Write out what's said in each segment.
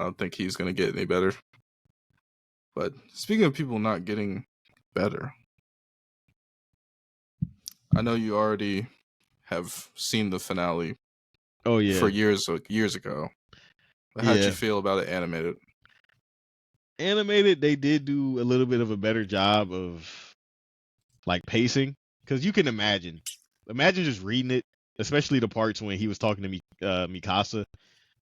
I don't think he's gonna get any better. But speaking of people not getting better, I know you already have seen the finale Oh yeah, for years ago. But how'd you feel about it animated? Animated, they did do a little bit of a better job of like pacing, because you can imagine just reading it, especially the parts when he was talking to me, Mikasa.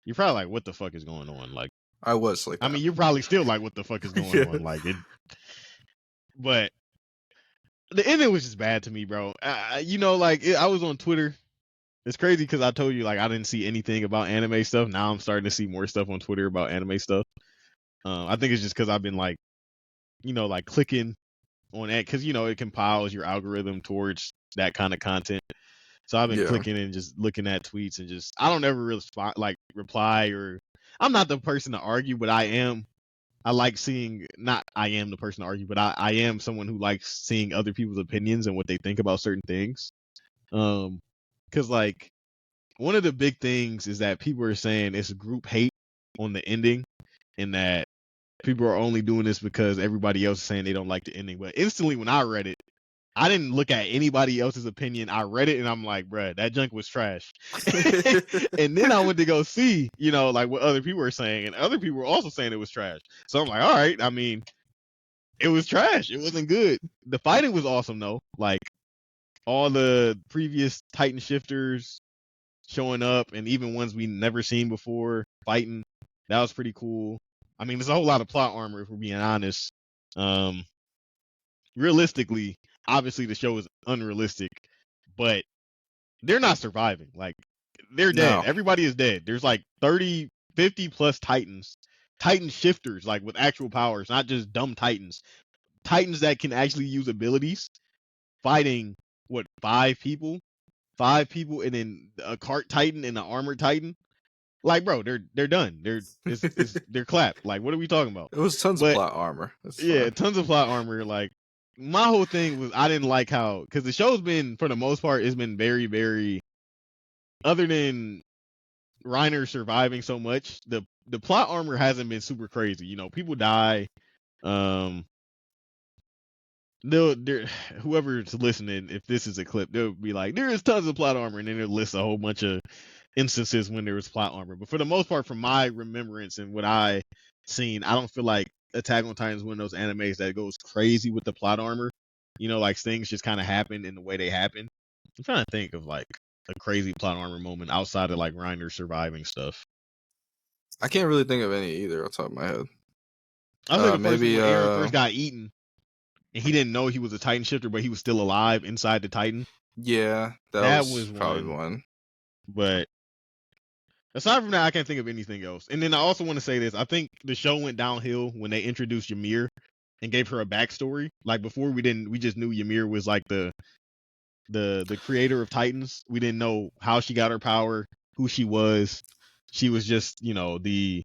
You're probably like, what the fuck is going on? Like, I was like that. I mean, you're probably still like, what the fuck is going on? Like it, but the ending was just bad to me, bro. I was on Twitter. It's crazy because I told you like I didn't see anything about anime stuff. Now I'm starting to see more stuff on Twitter about anime stuff. I think it's just because I've been like, like clicking on that because it compiles your algorithm towards that kind of content. So I've been clicking and just looking at tweets and just I don't ever really reply, or I'm not the person to argue, but I am. I like seeing not I am the person to argue, but I am someone who likes seeing other people's opinions and what they think about certain things. Because like one of the big things is that people are saying it's group hate on the ending, and that people are only doing this because everybody else is saying they don't like the ending. But instantly when I read it, I didn't look at anybody else's opinion. I read it and I'm like, bruh, that junk was trash. And then I went to go see, like what other people were saying, and other people were also saying it was trash. So I'm like, all right, I mean, it was trash. It wasn't good. The fighting was awesome though. Like all the previous Titan shifters showing up, and even ones we never seen before fighting, that was pretty cool. I mean, there's a whole lot of plot armor if we're being honest. Realistically, obviously the show is unrealistic, but they're not surviving. Like they're dead. No. Everybody is dead. There's like 30, 50 plus Titans, Titan shifters, like with actual powers, not just dumb Titans. Titans that can actually use abilities, fighting what, 5 people? 5 people, and then a cart Titan and an armored Titan. Like, bro, they're done. They're clapped. Like, what are we talking about? It was tons of plot armor. That's fine. Tons of plot armor. Like, my whole thing was I didn't like how, because the show's been, for the most part, it's been very, very, other than Reiner surviving so much, the plot armor hasn't been super crazy. People die. Whoever's listening, if this is a clip, they'll be like, there is tons of plot armor, and then they'll list a whole bunch of instances when there was plot armor. But for the most part, from my remembrance and what I seen, I don't feel like Attack on Titan is one of those animes that goes crazy with the plot armor. Like things just kind of happen in the way they happen. I'm trying to think of like a crazy plot armor moment outside of like Reiner surviving stuff. I can't really think of any either off the top of my head. I think the first one when Eren first got eaten, and he didn't know he was a Titan shifter, but he was still alive inside the Titan. Yeah, that was probably one. But aside from that, I can't think of anything else. And then I also want to say this. I think the show went downhill when they introduced Ymir and gave her a backstory. Like before, we just knew Ymir was like the creator of Titans. We didn't know how she got her power, who she was. She was just, the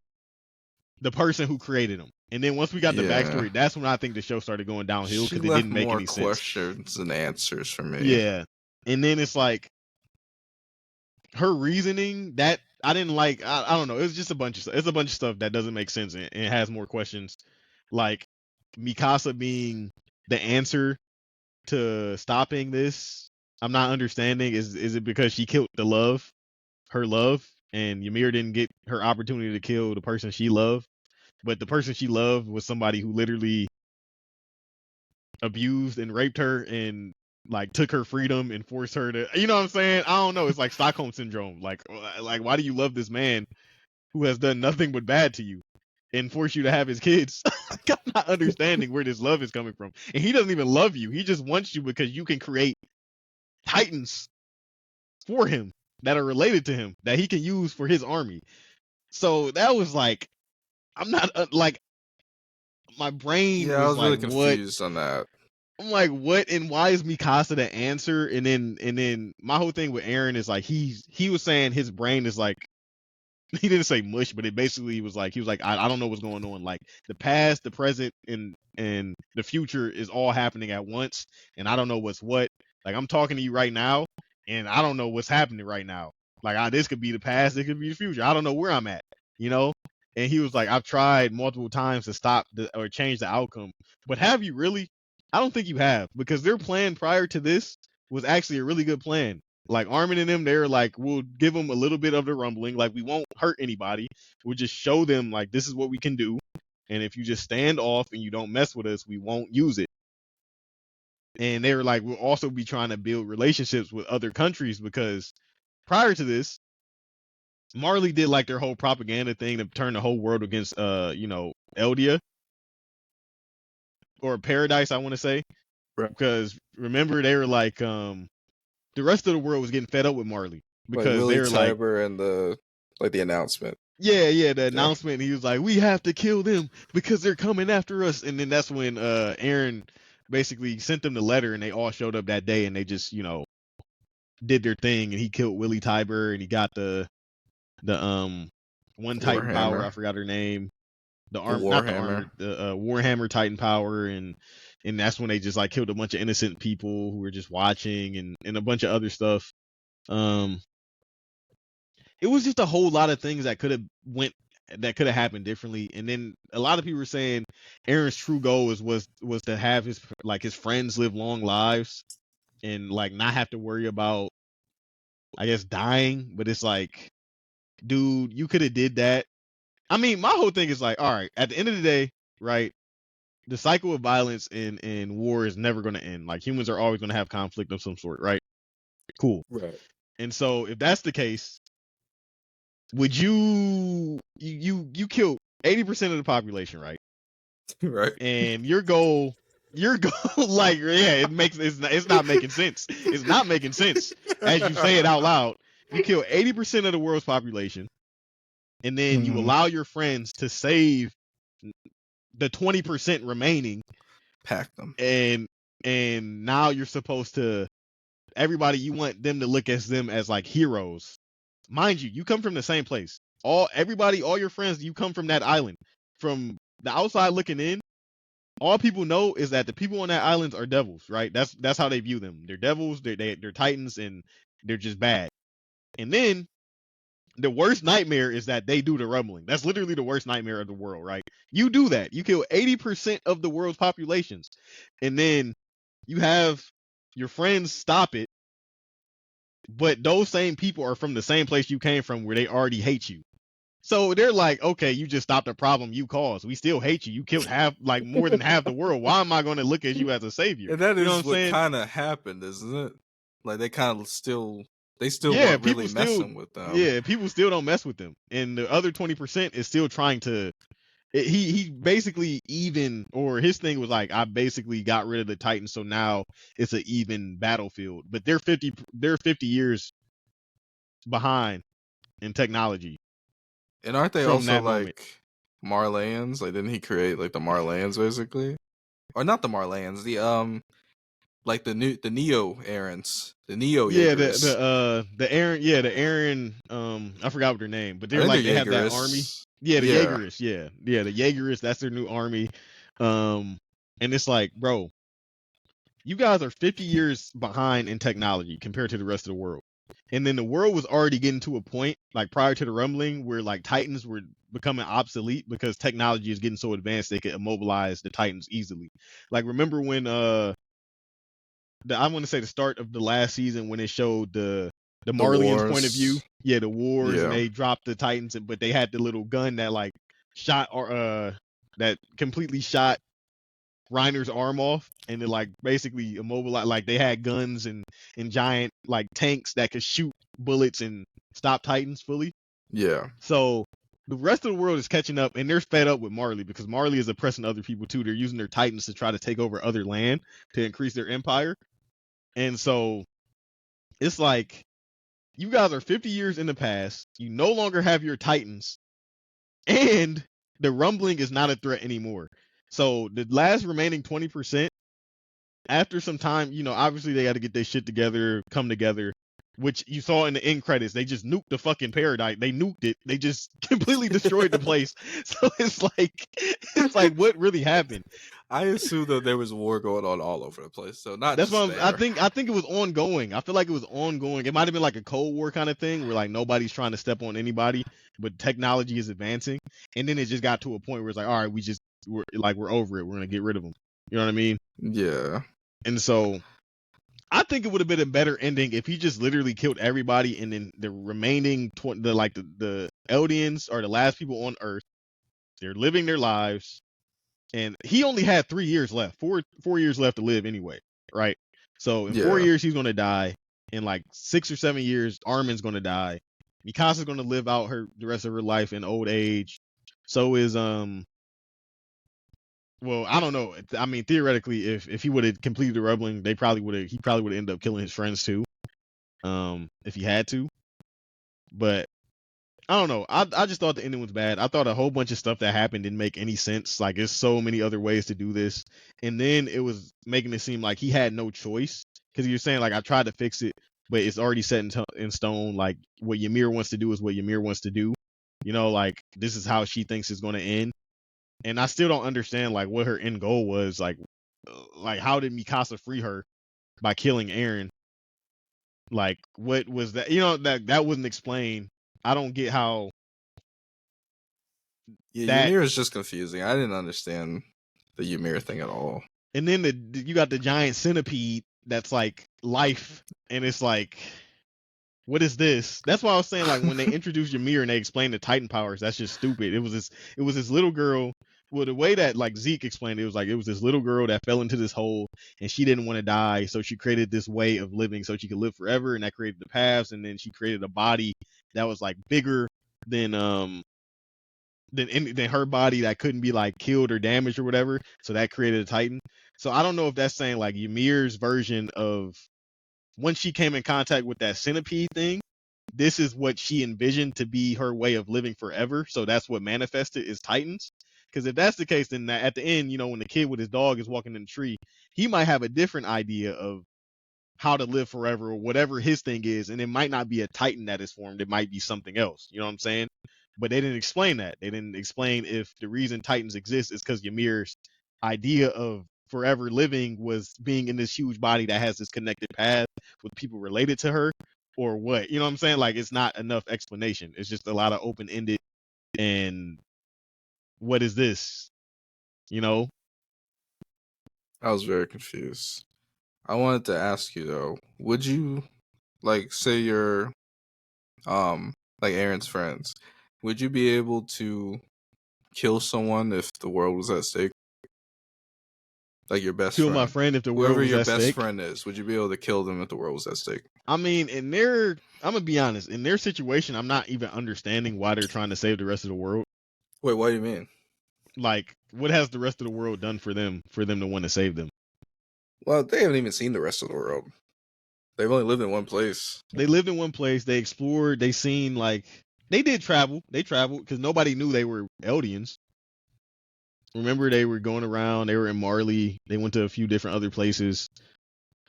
person who created them. And then once we got the backstory, that's when I think the show started going downhill because it didn't make any sense. Questions and answers for me. Yeah. And then it's like her reasoning that I didn't like. I don't know. It's just a bunch of stuff. It's a bunch of stuff that doesn't make sense and it has more questions. Like Mikasa being the answer to stopping this. I'm not understanding. Is it because she killed her love, and Ymir didn't get her opportunity to kill the person she loved? But the person she loved was somebody who literally abused and raped her and like took her freedom and forced her to, you know what I'm saying? I don't know. It's like Stockholm syndrome. Like why do you love this man who has done nothing but bad to you and force you to have his kids? I'm not understanding where this love is coming from. And he doesn't even love you. He just wants you because you can create Titans for him that are related to him that he can use for his army. So that was like, I'm not like, my brain I was like, really confused on that. I'm like, what? And why is Mikasa the answer? And then my whole thing with Eren is like, he was saying his brain is like, he didn't say mush, but it basically was like, he was like, I don't know what's going on. Like the past, the present, and the future is all happening at once, and I don't know what's what. Like I'm talking to you right now, and I don't know what's happening right now. Like this could be the past, it could be the future. I don't know where I'm at, And he was like, I've tried multiple times to stop or change the outcome. But have you really? I don't think you have, because their plan prior to this was actually a really good plan. Like Armin and them, they're like, we'll give them a little bit of the rumbling. Like we won't hurt anybody. We'll just show them like this is what we can do. And if you just stand off and you don't mess with us, we won't use it. And they were like, we'll also be trying to build relationships with other countries, because prior to this, Marley did like their whole propaganda thing to turn the whole world against Eldia or Paradise, I want to say. Right. Because remember, they were like the rest of the world was getting fed up with Marley, because Willie they were like, Tiber and the announcement. yeah, the announcement. He was like, we have to kill them because they're coming after us. And then that's when Eren basically sent them the letter, and they all showed up that day, and they just did their thing, and he killed Willie Tiber, and he got the one Titan Warhammer. power, I forgot her name. The Warhammer. Warhammer Titan power, and that's when they just like killed a bunch of innocent people who were just watching, and a bunch of other stuff. It was just a whole lot of things that could have happened differently. And then a lot of people were saying Eren's true goal was to have his friends live long lives and like not have to worry about, I guess, dying. But it's like, dude, you could have did that. I mean, my whole thing is like, all right, at the end of the day, right, the cycle of violence and war is never going to end. Like humans are always going to have conflict of some sort, right? Cool. Right. And so if that's the case, would you killed 80% of the population, right? Right. And your goal like, yeah, it's not making sense. It's not making sense as you say it out loud. You kill 80% of the world's population, and then you allow your friends to save the 20% remaining. Pack them. And now you're supposed to, everybody, you want them to look at them as like heroes. Mind you, you come from the same place. All your friends, you come from that island. From the outside looking in, all people know is that the people on that island are devils, right? That's how they view them. They're devils, they're titans, and they're just bad. And then the worst nightmare is that they do the rumbling. That's literally the worst nightmare of the world, right? You do that. You kill 80% of the world's populations. And then you have your friends stop it. But those same people are from the same place you came from, where they already hate you. So they're like, okay, you just stopped a problem you caused. We still hate you. You killed more than half the world. Why am I going to look at you as a savior? And that is what kind of happened, isn't it? Like they kind of still weren't really messing with them. Yeah, people still don't mess with them. And the other 20% is still trying to. He basically his thing was like, I basically got rid of the Titans, so now it's an even battlefield. But they're 50 years behind in technology. And aren't they also like Marleyans? Like, didn't he create like the Marleyans basically, or not the Marleyans? The like the Neo Errands, the Neo Jaegers. the Eren. I forgot what their name, but they're like they have that army. Yeah, the Jaegerists. Yeah, the Jaegerists. That's their new army. And it's like, bro, you guys are 50 years behind in technology compared to the rest of the world. And then the world was already getting to a point, like prior to the rumbling, where like Titans were becoming obsolete because technology is getting so advanced they could immobilize the Titans easily. Like, remember when I want to say the start of the last season when it showed the Marleyans' point of view. Yeah, the wars, and they dropped the Titans, but they had the little gun that like shot that completely shot Reiner's arm off, and it like basically immobilized. Like they had guns and giant like tanks that could shoot bullets and stop Titans fully. Yeah. So the rest of the world is catching up, and they're fed up with Marley because Marley is oppressing other people too. They're using their Titans to try to take over other land to increase their empire. And so it's like, you guys are 50 years in the past. You no longer have your Titans, and the rumbling is not a threat anymore. So the last remaining 20%, after some time, obviously they got to get their shit together, come together, which you saw in the end credits. They just nuked the fucking Paradise. They nuked it. They just completely destroyed the place. So it's like what really happened? I assume that there was war going on all over the place, so not That's just why I there. think it was ongoing. I feel like it was ongoing. It might have been like a Cold War kind of thing where like nobody's trying to step on anybody, but technology is advancing, and then it just got to a point where it's like, all right, we're over it. We're gonna get rid of them. You know what I mean? Yeah. And so I think it would have been a better ending if he just literally killed everybody, and then the remaining the Eldians are the last people on Earth. They're living their lives, and he only had 3 years left, 4 years left to live anyway, right? So in 4 years he's gonna die. In like 6 or 7 years, Armin's gonna die. Mikasa's gonna live out the rest of her life in old age. So is well, I don't know. I mean, theoretically, if he would have completed the rumbling, he probably would have ended up killing his friends too, if he had to. But I don't know. I just thought the ending was bad. I thought a whole bunch of stuff that happened didn't make any sense. Like, there's so many other ways to do this, and then it was making it seem like he had no choice because you're saying like I tried to fix it, but it's already set in stone. Like what Ymir wants to do is what Ymir wants to do. You know, like this is how she thinks it's going to end. And I still don't understand like what her end goal was. Like how did Mikasa free her by killing Eren? Like, what was that? You know, that wasn't explained. I don't get how. Yeah, Ymir is just confusing. I didn't understand the Ymir thing at all. And then you got the giant centipede that's like life, and it's like, what is this? That's why I was saying like when they introduced Ymir and they explained the Titan powers, that's just stupid. It was this little girl. Well, the way that like Zeke explained it was like it was this little girl that fell into this hole and she didn't want to die, so she created this way of living so she could live forever, and that created the paths, and then she created a body that was like bigger than her body that couldn't be like killed or damaged or whatever. So that created a Titan. So I don't know if that's saying like Ymir's version of when she came in contact with that centipede thing, this is what she envisioned to be her way of living forever. So that's what manifested is Titans. Because if that's the case, then at the end, you know, when the kid with his dog is walking in the tree, he might have a different idea of how to live forever or whatever his thing is. And it might not be a Titan that is formed. It might be something else. You know what I'm saying? But they didn't explain that. They didn't explain if the reason Titans exist is because Ymir's idea of forever living was being in this huge body that has this connected path with people related to her, or what. You know what I'm saying? Like, it's not enough explanation. It's just a lot of open-ended and what is this? You know? I was very confused. I wanted to ask you though, would you like say you're like Eren's friends, would you be able to kill someone if the world was at stake? Like your best Kill friend. my friend if the world Whoever was your at best stake. friend is, would you be able to kill them if the world was at stake? I mean, I'm gonna be honest, in their situation, I'm not even understanding why they're trying to save the rest of the world. Wait, what do you mean? Like, what has the rest of the world done for them to want to save them? Well, they haven't even seen the rest of the world. They've only lived in one place. They lived in one place. They explored. They seen like they did travel. They traveled because nobody knew they were Eldians. Remember, they were going around. They were in Marley. They went to a few different other places,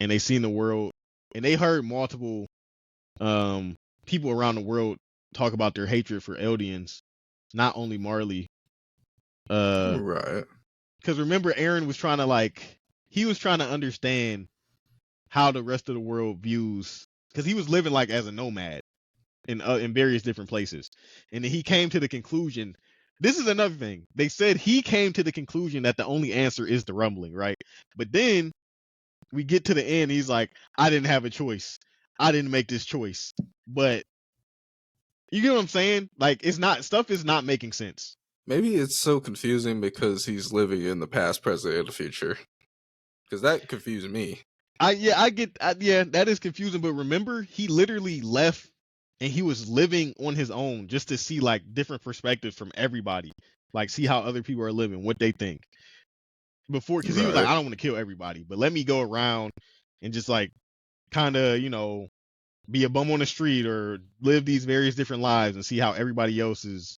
and they seen the world. And they heard multiple people around the world talk about their hatred for Eldians, not only Marley. Right. Because remember, Eren was trying to understand how the rest of the world views, because he was living like as a nomad in various different places, and then he came to the conclusion. This is another thing. They said he came to the conclusion that the only answer is the rumbling, right? But then we get to the end. He's like, I didn't have a choice. I didn't make this choice. But you get what I'm saying? Like, stuff is not making sense. Maybe it's so confusing because he's living in the past, present, and the future. Because that confused me. That is confusing. But remember, he literally left and he was living on his own just to see like different perspectives from everybody, like see how other people are living, what they think. Before, because he was like, I don't want to kill everybody, but let me go around and just like kind of, you know, be a bum on the street or live these various different lives and see how everybody else is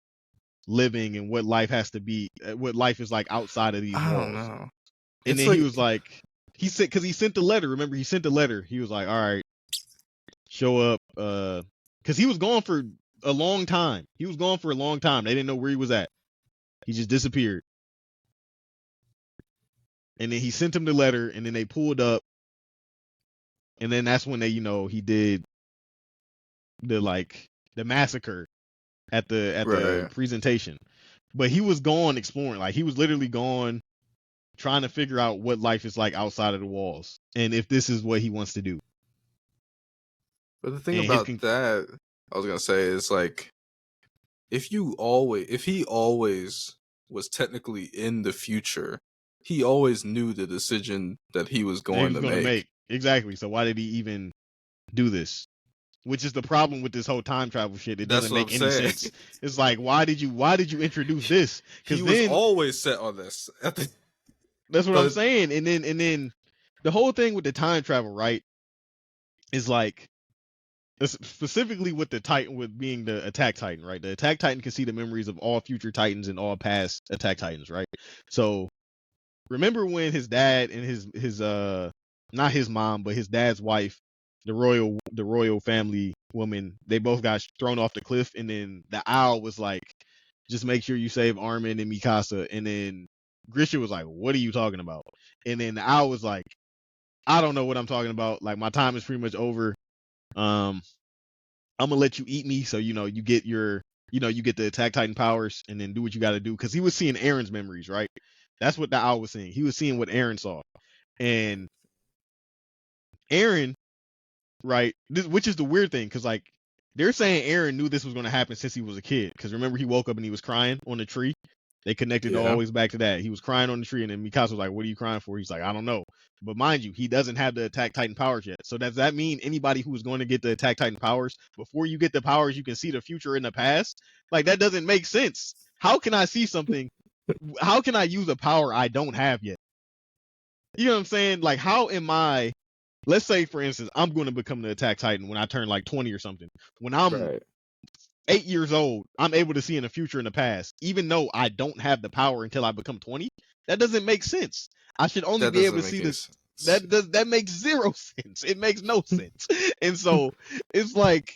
living and what life has to be, what life is like outside of these walls. I don't know. And then he was like, he said, because he sent the letter. Remember, he sent the letter. He was like, all right, show up. Because he was gone for a long time. They didn't know where he was at. He just disappeared. And then he sent him the letter, and then they pulled up, and then that's when they, he did the massacre at the presentation. But he was gone exploring, like he was literally gone trying to figure out what life is like outside of the walls, and if this is what he wants to do. But the thing about that, I was gonna say, is like, if he always was technically in the future, he always knew the decision that he was going to make. Exactly. So why did he even do this? Which is the problem with this whole time travel shit. It doesn't make any sense. It's like, why did you introduce this? Because he was always set on this. That's what I'm saying. And then the whole thing with the time travel, right, is like, specifically with the Titan, with being the Attack Titan, right? The Attack Titan can see the memories of all future Titans and all past Attack Titans, right? So remember when his dad and his not his mom, but his dad's wife, the royal family woman, they both got thrown off the cliff, and then the owl was like, just make sure you save Armin and Mikasa. And then Grisha was like, what are you talking about? And then the owl was like, I don't know what I'm talking about. Like, my time is pretty much over. I'm gonna let you eat me, so you get you get the Attack Titan powers, and then do what you got to do. Because he was seeing Aaron's memories, right? That's what the owl was seeing. He was seeing what Aaron saw, and Aaron, right? Which is the weird thing, because like they're saying Aaron knew this was going to happen since he was a kid. Because remember, he woke up and he was crying on the tree. They connected always back to that. He was crying on the tree, and then Mikasa was like, "What are you crying for?" He's like, "I don't know." But mind you, he doesn't have the Attack Titan powers yet. So does that mean anybody who is going to get the Attack Titan powers, before you get the powers, you can see the future and the past? Like, that doesn't make sense. How can I see something? How can I use a power I don't have yet? You know what I'm saying? Like, how am I? Let's say, for instance, I'm going to become the Attack Titan when I turn like 20 or something. When I'm 8 years old, I'm able to see in the future and the past, even though I don't have the power until I become 20. That doesn't make sense. I should only be able to see this. That makes zero sense. It makes no sense. And so it's like,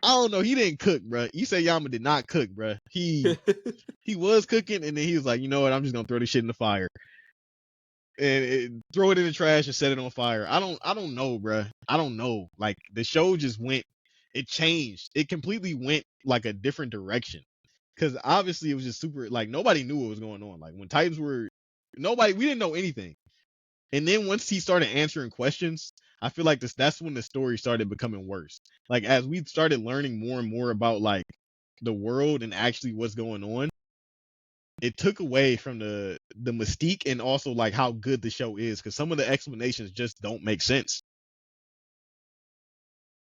I don't know. He didn't cook, bro. Isayama did not cook, bro. He was cooking, and then he was like, you know what? I'm just gonna throw this shit in the fire, and throw it in the trash and set it on fire. I don't know, bro. I don't know. Like, the show just went. It changed. It completely went like a different direction. Because obviously it was just super, like, nobody knew what was going on. Like, when Titans we didn't know anything. And then once he started answering questions, I feel like that's when the story started becoming worse. Like, as we started learning more and more about like the world and actually what's going on, it took away from the mystique, and also like how good the show is, because some of the explanations just don't make sense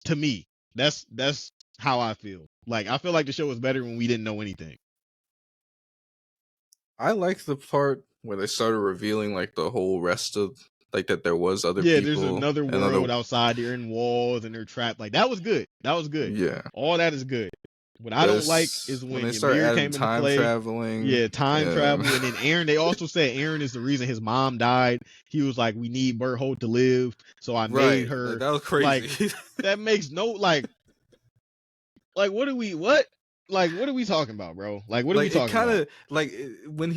to me. That's how I feel. Like, I feel like the show was better when we didn't know anything. I like the part where they started revealing like the whole rest of, like, that there was other people. Yeah, there's another world outside. They're in walls and they're trapped. Like, that was good. That was good. Yeah, all that is good. What I don't like is when they start adding time traveling. Yeah, time travel. And then Aaron, they also said Aaron is the reason his mom died. He was like, we need Bertholdt to live, so I made her. Like, that was crazy. Like, that makes no, like what are we talking about, bro? Like, what are we talking about? It kind of, like, when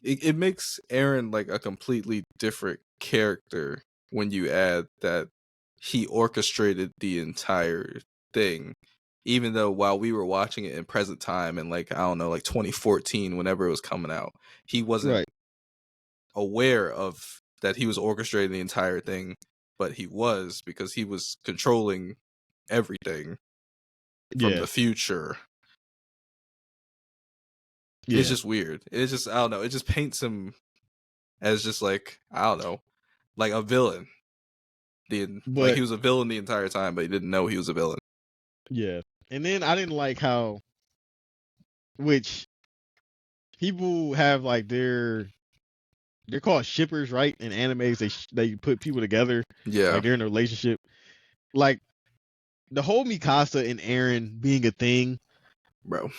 it makes Aaron like a completely different character when you add that he orchestrated the entire thing. Even though while we were watching it in present time, and like, I don't know, like 2014, whenever it was coming out, he wasn't aware of that he was orchestrating the entire thing, but he was, because he was controlling everything from the future. It's just weird. It's just, I don't know, it just paints him as just like, I don't know, like a villain. Like, he was a villain the entire time, but he didn't know he was a villain. Yeah. And then I didn't like how, which people have like they're called shippers, right? In animes, they put people together. Yeah. Like, they're in a relationship. Like, the whole Mikasa and Aaron being a thing, bro,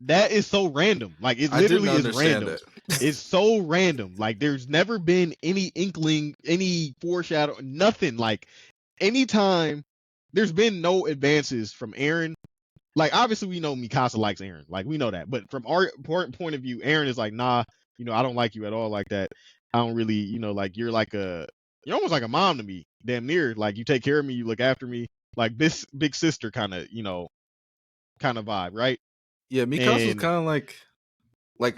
that is so random. Like, it literally is random. It's so random. Like, there's never been any inkling, any foreshadow, nothing. Like, anytime, there's been no advances from Aaron. Like, obviously we know Mikasa likes Aaron. Like, we know that. But from our point of view, Aaron is like, nah, I don't like you at all like that. I don't really, like you're almost like a mom to me, damn near. Like you take care of me, you look after me, like this big sister kind of, kind of vibe, right? Yeah, Mikasa's And kind of like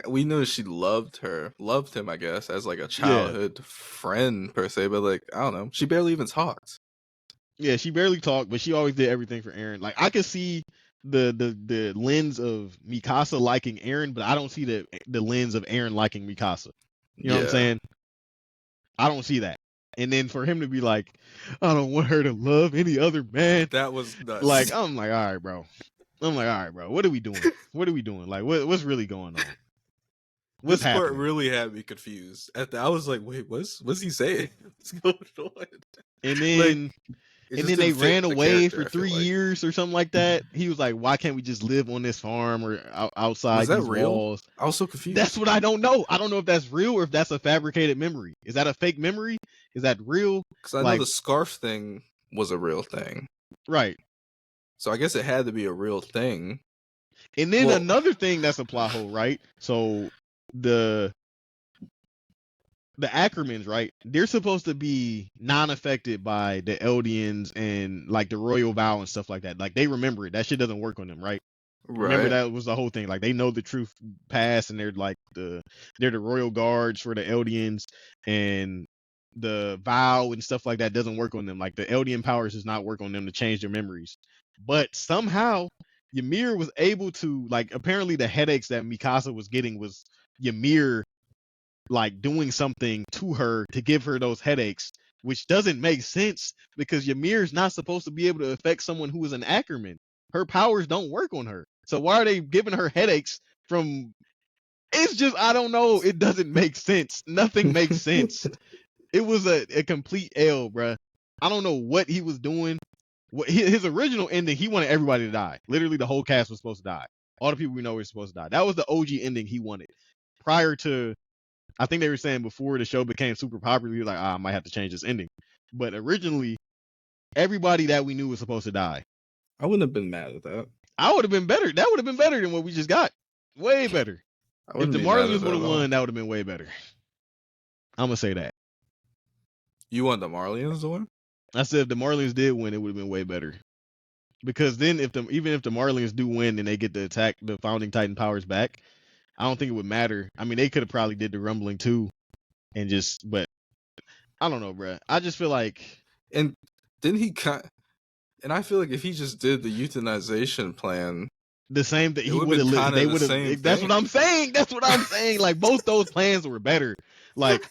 we know she loved him, I guess, as like a yeah, childhood friend per se, but like I don't know, she barely even talked. yeah, she barely talked, but she always did everything for Eren. Like I could see the lens of Mikasa liking Eren, but I don't see the lens of Eren liking Mikasa. You know what I'm Yeah, saying? I don't see that. And then for him to be like, I don't want her to love any other man. that was nuts. Like I'm like, all right, bro. What are we doing? What are we doing? Like what's really going on? What's this part happening? really had me confused. I was like, wait, what's he saying? What's going on? And then It and just then they didn't fit ran the away character, for I feel 3 like. years or something like that. He was like, why can't we just live on this farm or Was outside that these real? walls? I was so confused. That's what I don't know. I don't know if that's real or if that's a fabricated memory. Is that a fake memory? Is that real? Because I know Like, the scarf thing was a real thing, right. so I guess it had to be a real thing. And then Well, another thing that's a plot hole, right? So the Ackermans, right? They're supposed to be non-affected by the Eldians and like the royal vow and stuff like that. Like they remember it. That shit doesn't work on them, right? Remember right? that was the whole thing. Like they know the truth past, and they're like they're the royal guards for the Eldians, and the vow and stuff like that doesn't work on them. Like the Eldian powers does not work on them to change their memories. But somehow Ymir was able to, like, apparently the headaches that Mikasa was getting was Ymir like doing something to her to give her those headaches, which doesn't make sense because Ymir's not supposed to be able to affect someone who is an Ackerman. Her powers don't work on her. So why are they giving her headaches from? It's just, I don't know. It doesn't make sense. Nothing makes sense. It was a complete L, bruh. I don't know what he was doing. His original ending, he wanted everybody to die. Literally, the whole cast was supposed to die. All the people we know were supposed to die. That was the OG ending he wanted. Prior to, I think they were saying before the show became super popular, he was like, I might have to change this ending. But originally, everybody that we knew was supposed to die. I wouldn't have been mad at that. I would have been better. That would have been better than what we just got. Way better. If the Marlians would have won, that would have been way better. I'm gonna say that. You want the Marlians to win? I said if the Marlians did win, it would have been way better. Because then, even if the Marlians do win and they get to attack the Founding Titan powers back, I don't think it would matter. I mean, they could have probably did the rumbling too, and just, but I don't know, bruh. I just feel like, and didn't he and I feel like if he just did the euthanization plan, the same that he would have lived, they would have. That's what I'm saying. That's what I'm saying. Like both those plans were better. Like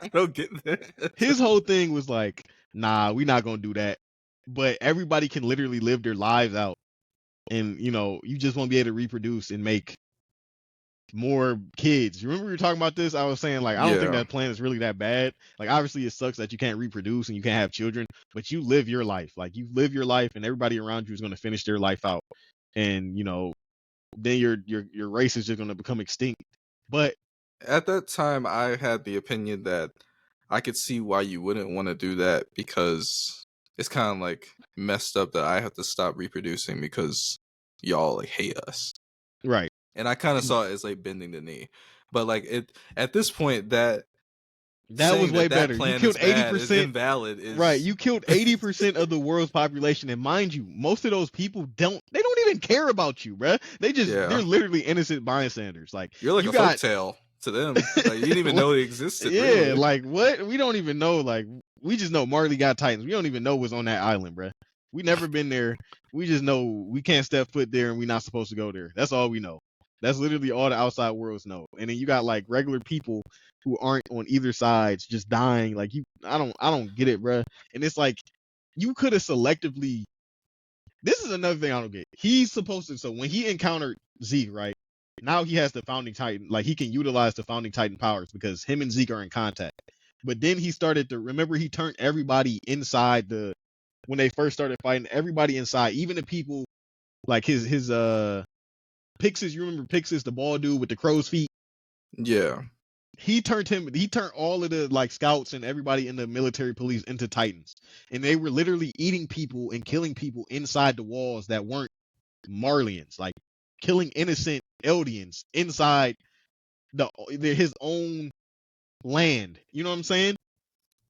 I don't get that. His whole thing was like, nah, we're not gonna do that. But everybody can literally live their lives out, and you just won't be able to reproduce and make more kids. You remember we were talking about this? I was saying, like, I don't think that plan is really that bad. Like, obviously it sucks that you can't reproduce and you can't have children, but you live your life. Like, you live your life, and everybody around you is going to finish their life out, and then your race is just going to become extinct. But at that time, I had the opinion that I could see why you wouldn't want to do that, because it's kind of like messed up that I have to stop reproducing because y'all like hate us, right? And I kind of saw it as like bending the knee, but like at this point that was way better. You killed 80%. Invalid. Right, you killed 80% of the world's population, and mind you, most of those people don't even care about you, bruh. They're literally innocent bystanders. Like, you're like a folktale to them. Like, you didn't even know they existed. Yeah, really. like what? We don't even know. Like, we just know Marley got Titans. We don't even know what's on that island, bruh. We never been there. We just know we can't step foot there, and we're not supposed to go there. That's all we know. That's literally all the outside worlds know. And then you got like regular people who aren't on either sides just dying. Like, I don't get it, bruh. And it's like, you could have selectively. This is another thing I don't get. He's supposed to. So when he encountered Zeke, right? Now he has the Founding Titan. Like, he can utilize the Founding Titan powers because him and Zeke are in contact. But then he started to remember, he turned everybody inside when they first started fighting, everybody inside, even the people like his Pixis. You remember Pixis, the bald dude with the crow's feet? Yeah. He turned all of the like scouts and everybody in the military police into Titans. And they were literally eating people and killing people inside the walls that weren't Marlians, like killing innocent Eldians inside his own land. You know what I'm saying?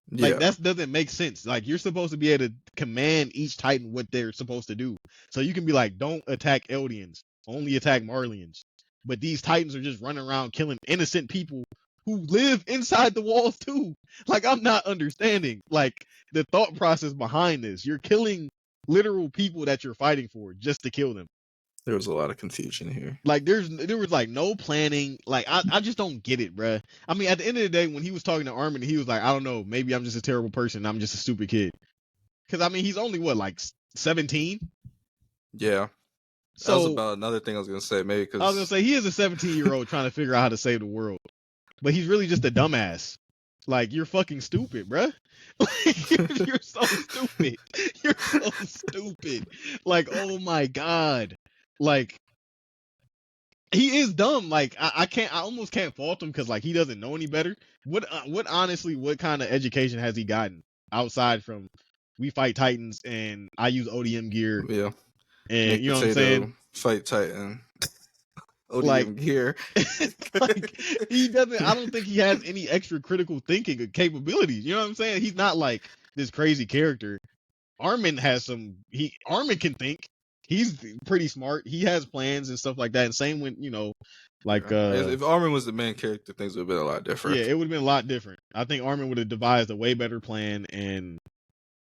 Yeah. Like that doesn't make sense. Like you're supposed to be able to command each Titan what they're supposed to do. So you can be like, don't attack Eldians, only attack Marlians. But these Titans are just running around killing innocent people who live inside the walls too. Like I'm not understanding like the thought process behind this. You're killing literal people that you're fighting for just to kill them. There was a lot of confusion here. Like there was like no planning. Like I just don't get it, bruh. I mean, at the end of the day, when he was talking to Armin, he was like, I don't know, maybe I'm just a terrible person. I'm just a stupid kid. Because I mean, he's only what, like 17? Yeah. So that was about another thing I was gonna say. Maybe because I was gonna say he is a 17-year-old trying to figure out how to save the world, but he's really just a dumbass. Like you're fucking stupid, bruh. Like, you're so stupid. You're so stupid. Like oh my god. Like he is dumb. Like I almost can't fault him because like he doesn't know any better. What honestly, what kind of education has he gotten outside from we fight Titans and I use ODM gear? Yeah. And Make you know what I'm saying? Fight Titan. ODM Like- gear. Like he doesn't. I don't think he has any extra critical thinking or capabilities. You know what I'm saying? He's not like this crazy character. Armin has some. Armin can think. He's pretty smart. He has plans and stuff like that. And same when like if Armin was the main character, things would have been a lot different. yeah, it would have been a lot different. I think Armin would have devised a way better plan.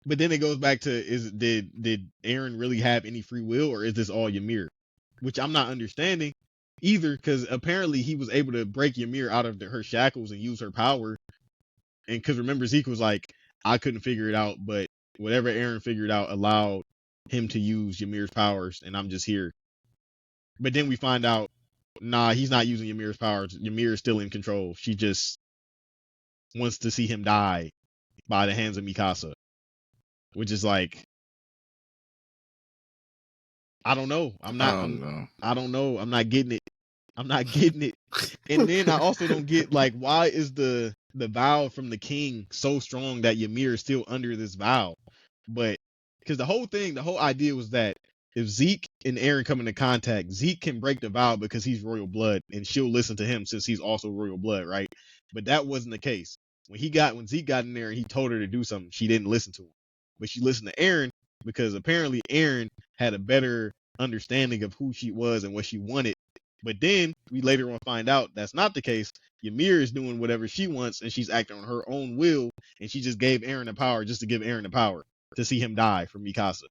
But then it goes back to did Eren really have any free will, or is this all Ymir? Which I'm not understanding either, because apparently he was able to break Ymir out of her shackles and use her power. And because remember, Zeke was like, I couldn't figure it out, but whatever Eren figured out allowed him to use Ymir's powers, and I'm just here. But then we find out, nah, he's not using Ymir's powers. Ymir is still in control. She just wants to see him die by the hands of Mikasa. Which is like, I don't know. I don't know. I'm not getting it. I'm not getting it. And then I also don't get like, why is the vow from the king so strong that Ymir is still under this vow? But because the whole idea was that if Zeke and Eren come into contact, Zeke can break the vow because he's royal blood, and she'll listen to him since he's also royal blood, right? But that wasn't the case. When Zeke got in there and he told her to do something, she didn't listen to him. But she listened to Eren because apparently Eren had a better understanding of who she was and what she wanted. But then we later on find out that's not the case. Ymir is doing whatever she wants and she's acting on her own will, and she just gave Eren the power just to give Eren the power to see him die for Mikasa.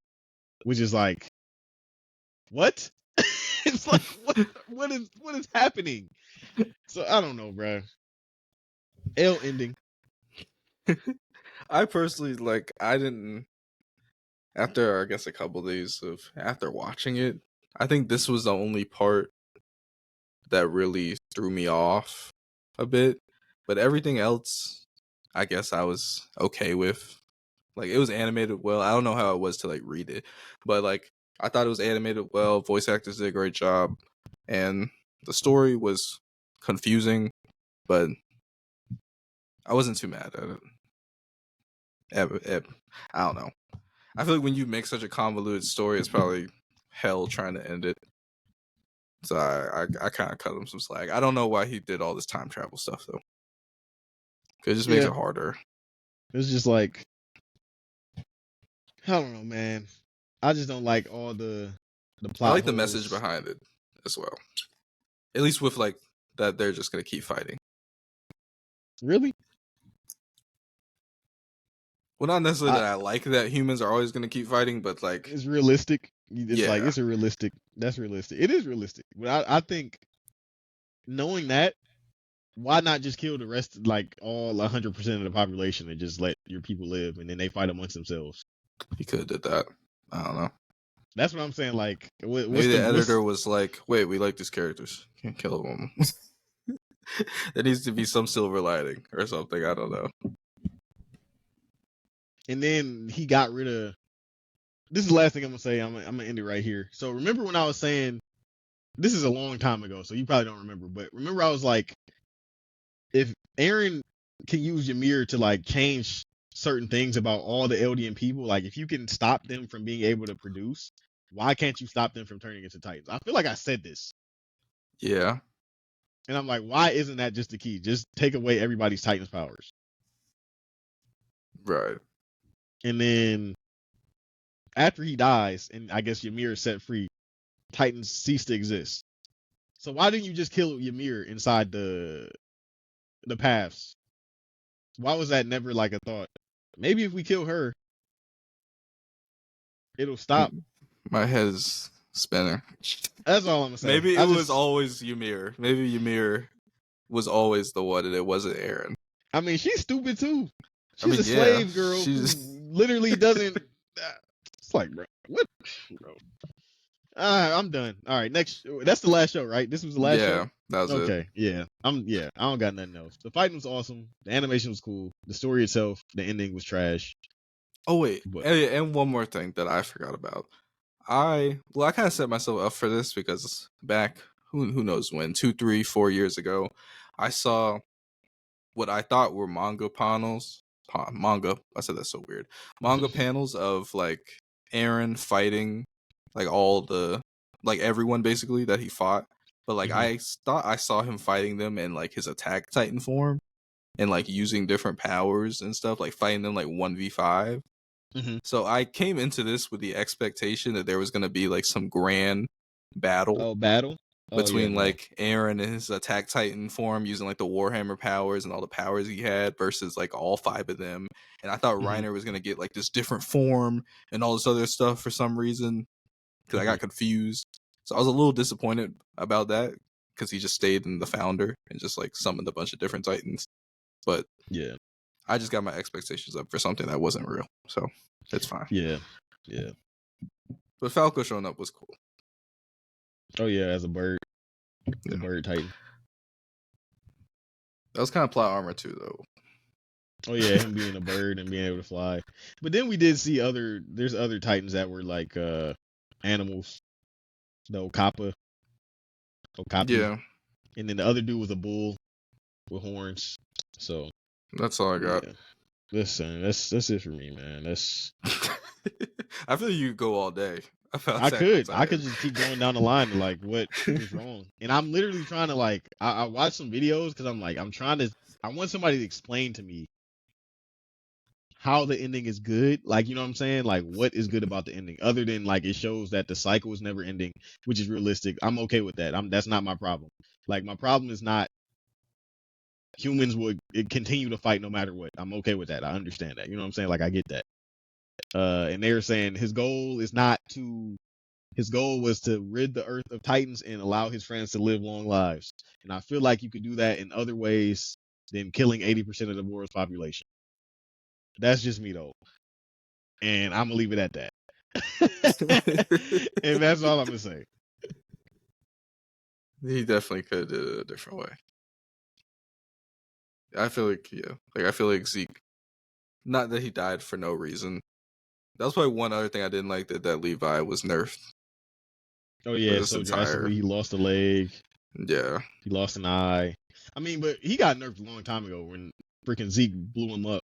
Which is like, what? It's like what is happening? So I don't know, bro. L ending. I personally I didn't, after I guess a couple days of after watching it, I think this was the only part that really threw me off a bit. But everything else, I guess I was okay with. Like it was animated well. I don't know how it was to read it, but I thought it was animated well. Voice actors did a great job, and the story was confusing, but I wasn't too mad at it. I don't know. I feel like when you make such a convoluted story, it's probably hell trying to end it. So I kind of cut him some slack. I don't know why he did all this time travel stuff though. It just makes it harder. It's just like, I don't know, man. I just don't like all the plot. I like the holes. message behind it as well. At least with that they're just gonna keep fighting. Really? Well, not necessarily that I like that humans are always going to keep fighting, but it's realistic. It's yeah. it's a realistic. That's realistic. It is realistic. But I think knowing that, why not just kill the rest, all 100% of the population, and just let your people live, and then they fight amongst themselves? You could have did that. I don't know. That's what I'm saying. Maybe the editor was like, "Wait, we like these characters. Can't kill them." There needs to be some silver lining or something. I don't know. And then he got rid of. This is the last thing I'm gonna say. I'm gonna end it right here. So remember when I was saying, this is a long time ago, so you probably don't remember. But remember I was like, if Eren can use Ymir to change certain things about all the Eldian people, if you can stop them from being able to produce, why can't you stop them from turning into Titans? I feel like I said this. Yeah. And I'm like, why isn't that just the key? Just take away everybody's Titans powers. Right. And then after he dies, and I guess Ymir is set free, Titans cease to exist. So why didn't you just kill Ymir inside the paths? Why was that never like a thought? Maybe if we kill her, it'll stop. My head is spinning. That's all I'm saying. Maybe it was always Ymir. Maybe Ymir was always the one, and it wasn't Eren. I mean, she's stupid too. She's a slave girl who literally doesn't. It's like, bro, what, bro? I'm done. All right, next. That's the last show, right? This was the last show. Yeah, that was it. Okay, yeah. I don't got nothing else. The fighting was awesome. The animation was cool. The story itself, the ending was trash. Oh wait, and one more thing that I forgot about. I kind of set myself up for this because back who knows when 2, 3, 4 years ago, I saw what I thought were manga panels. I said that's so weird. Manga panels of like Eren fighting like all the like everyone basically that he fought. But like I thought I saw him fighting them in like his Attack Titan form and like using different powers and stuff, like fighting them like 1v5. So I came into this with the expectation that there was going to be like some grand battle. Between like Eren and his Attack Titan form using like the Warhammer powers and all the powers he had versus like all 5 of them. And I thought Reiner was going to get like this different form and all this other stuff for some reason because I got confused. So I was a little disappointed about that because he just stayed in the Founder and just like summoned a bunch of different Titans. But yeah, I just got my expectations up for something that wasn't real. So it's fine. Yeah. But Falco showing up was cool. Oh yeah, as a bird. The bird Titan. That was kind of plot armor too, though. Oh yeah, him being a bird and being able to fly. But then we did see there's other Titans that were like animals. The Okapi. Yeah. And then the other dude was a bull with horns. So that's all I got. Yeah. Listen, that's it for me, man. That's I feel you could go all day. I could just keep going down the line to like what was wrong. And I'm literally trying to like I watched some videos because I want somebody to explain to me how the ending is good. Like, you know what I'm saying? Like what is good about the ending other than like it shows that the cycle is never ending, which is realistic. I'm okay with that. That's not my problem. Like my problem is not humans would continue to fight no matter what. I'm okay with that. I understand that. You know what I'm saying? Like I get that. And they were saying his goal was to rid the earth of Titans and allow his friends to live long lives. And I feel like you could do that in other ways than killing 80% of the world's population. That's just me though. And I'm gonna leave it at that. And that's all I'm gonna say. He definitely could have did it a different way. I feel like, I feel like Zeke, not that he died for no reason. That was probably one other thing I didn't like that Levi was nerfed. Oh yeah, so drastically he lost a leg. Yeah. He lost an eye. I mean, but he got nerfed a long time ago when freaking Zeke blew him up.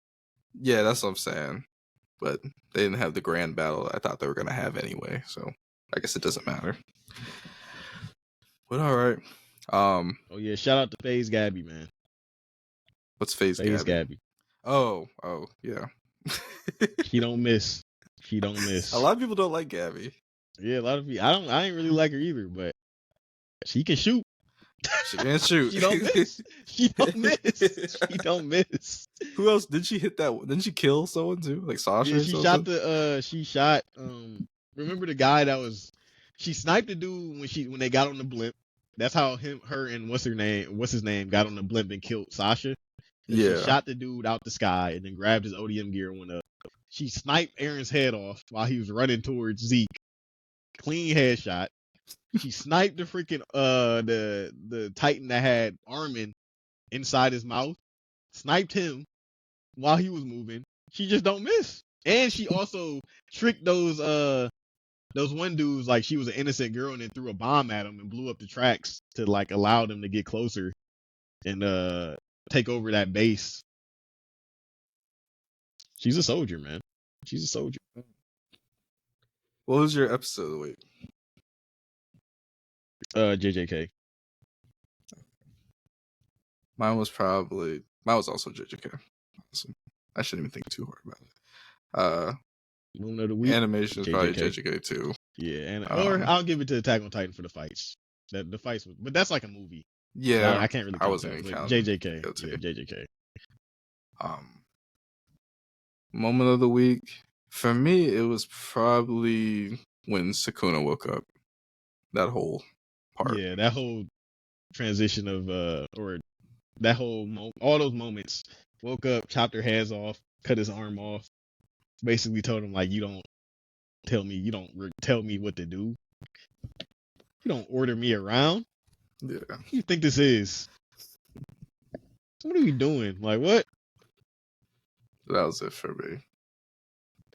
Yeah, that's what I'm saying. But they didn't have the grand battle I thought they were gonna have anyway, so I guess it doesn't matter. But all right. Oh yeah, shout out to FaZe Gabby, man. What's FaZe Gabby? Oh, yeah. She don't miss. A lot of people don't like Gabby. Yeah, a lot of people. I ain't really like her either, but she can shoot. She can shoot. She don't miss. She don't miss. Who else did she hit that? Didn't she kill someone too? Like Sasha? Yeah, she shot remember the guy that was she sniped the dude when they got on the blimp. That's how her and what's his name got on the blimp and killed Sasha. Yeah. She shot the dude out the sky and then grabbed his ODM gear and went up. She sniped Eren's head off while he was running towards Zeke. Clean headshot. She sniped the freaking the Titan that had Armin inside his mouth. Sniped him while he was moving. She just don't miss. And she also tricked those one dudes like she was an innocent girl and then threw a bomb at them and blew up the tracks to like allow them to get closer and take over that base. She's a soldier, man. She's a soldier. What was your episode of the week? JJK. Mine was also JJK. Awesome. I shouldn't even think too hard about it. Moment of the week. Animation is probably JJK too. Yeah, and or I'll give it to Attack on Titan for the fights. The fights, but that's like a movie. Yeah, so I can't really. I wasn't even counting. JJK. Yeah, JJK. Moment of the week for me, it was probably when Sukuna woke up. That whole part. Yeah, that whole transition of or that whole all those moments. Woke up, chopped her hands off, cut his arm off. Basically told him like, you don't tell me what to do. You don't order me around. Yeah. What do you think this is? What are we doing? Like what? That was it for me.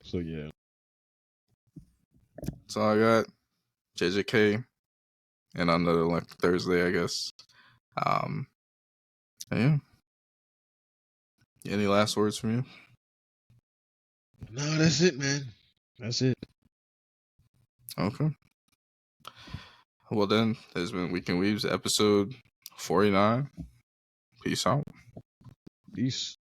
So yeah. That's all I got. JJK. And another like Thursday, I guess. Yeah. Any last words from you? No, that's it, man. That's it. Okay. Well then, this has been Weekend Weaves, episode 49. Peace out. Peace.